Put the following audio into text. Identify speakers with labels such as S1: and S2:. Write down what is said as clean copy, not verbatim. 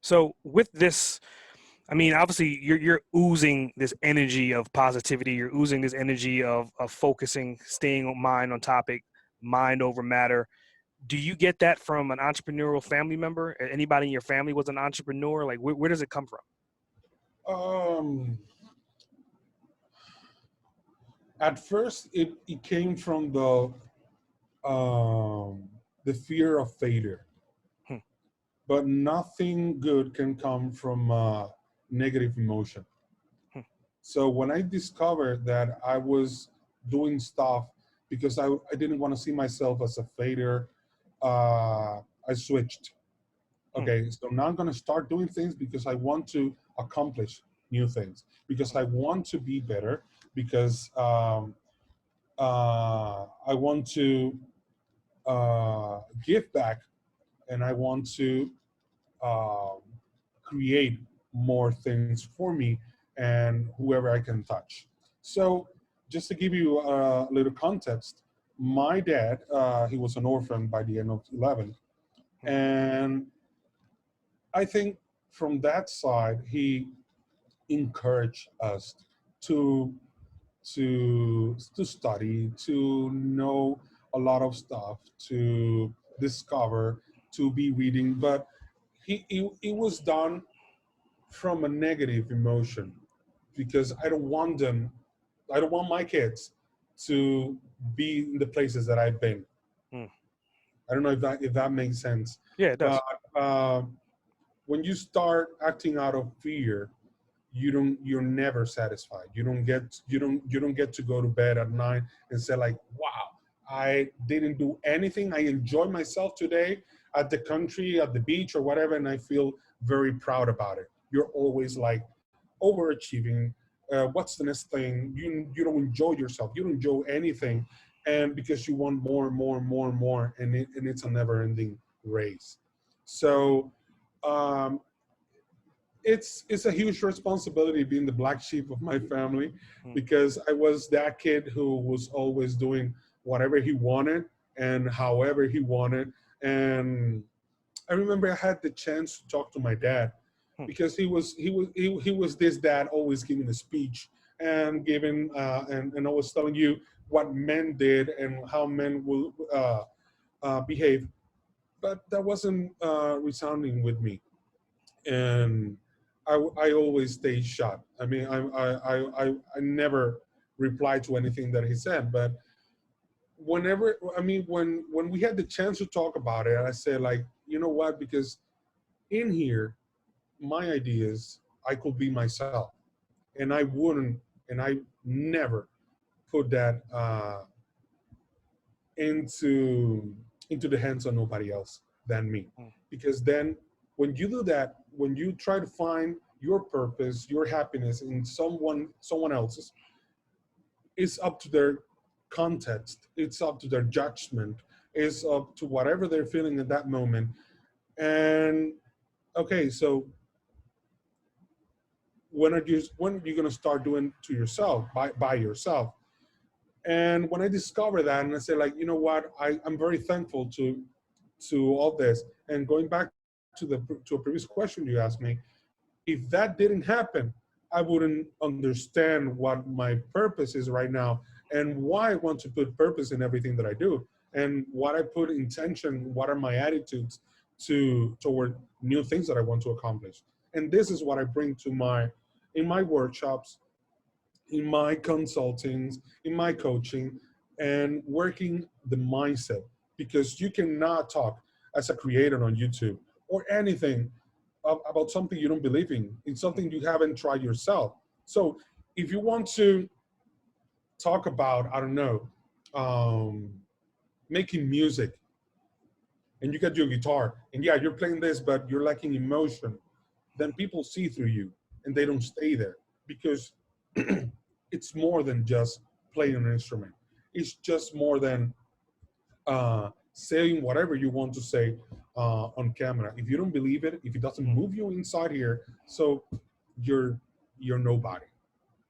S1: So with this, I mean, obviously you're oozing this energy of positivity. You're oozing this energy of focusing, staying on mind on topic, mind over matter. Do you get that from an entrepreneurial family member? Anybody in your family was an entrepreneur? Like, where does it come from?
S2: Um, at first, it came from the fear of failure,
S1: Hmm.
S2: but nothing good can come from negative emotion.
S1: Hmm.
S2: So when I discovered that I was doing stuff because I didn't want to see myself as a failure, I switched.
S1: Hmm.
S2: Okay, so now I'm going to start doing things because I want to accomplish new things, because I want to be better, because I want to give back, and I want to um, create more things for me and whoever I can touch. So, just to give you a little context, my dad, he was an orphan by the end of 11.
S1: Hmm.
S2: And I think from that side, he encouraged us to to study, to know a lot of stuff, to discover, to be reading. But it was done from a negative emotion, because I don't want my kids to be in the places that I've been.
S1: Hmm.
S2: I don't know if that makes sense.
S1: Yeah, it
S2: But
S1: does.
S2: when you start acting out of fear, you're never satisfied. You don't get to go to bed at night and say like, wow, I didn't do anything. I enjoyed myself today at the country, at the beach or whatever, and I feel very proud about it. You're always like overachieving. What's the next thing? You don't enjoy yourself. You don't enjoy
S1: Hmm.
S2: anything, and because you want more and more and more and more, and it's a never-ending race. So um, it's a huge responsibility being the black sheep of my family,
S1: Hmm.
S2: because I was that kid who was always doing whatever he wanted and however he wanted. And I remember I had the chance to talk to my dad,
S1: Hmm.
S2: because he was this dad always giving a speech and giving and always telling you what men did and how men will behave, but that wasn't resounding with me. And I always stay shut. I mean, I never replied to anything that he said. But whenever, I mean, when we had the chance to talk about it, I said like, you know what? Because in here, my ideas, I could be myself, and I wouldn't, and I never put that into the hands of nobody else than me.
S1: Hmm.
S2: Because then when you do that, when you try to find your purpose, your happiness in someone else's, it's up to their context, it's up to their judgment, it's up to whatever they're feeling at that moment. And okay, so when are you going to start doing to yourself by yourself? And when I discovered that, and I said like, you know what, I'm very thankful to all this. And going back to a previous question you asked me, if that didn't happen, I wouldn't understand what my purpose is right now, and why I want to put purpose in everything that I do, and what I put intention, what are my attitudes toward new things that I want to accomplish. And this is what I bring to my in my workshops, in my consultings, in my coaching, and working the mindset. Because you cannot talk as a creator on YouTube or anything about something you don't believe in. It's something you haven't tried yourself. So if you want to talk about, I don't know, um, making music, and you got your guitar, and yeah, you're playing this, but you're lacking emotion, then people see through you and they don't stay there, because it's more than just playing an instrument. It's just more than saying whatever you want to say on camera. If you don't believe it, if it doesn't
S1: Hmm.
S2: move you inside here, so you're you're nobody.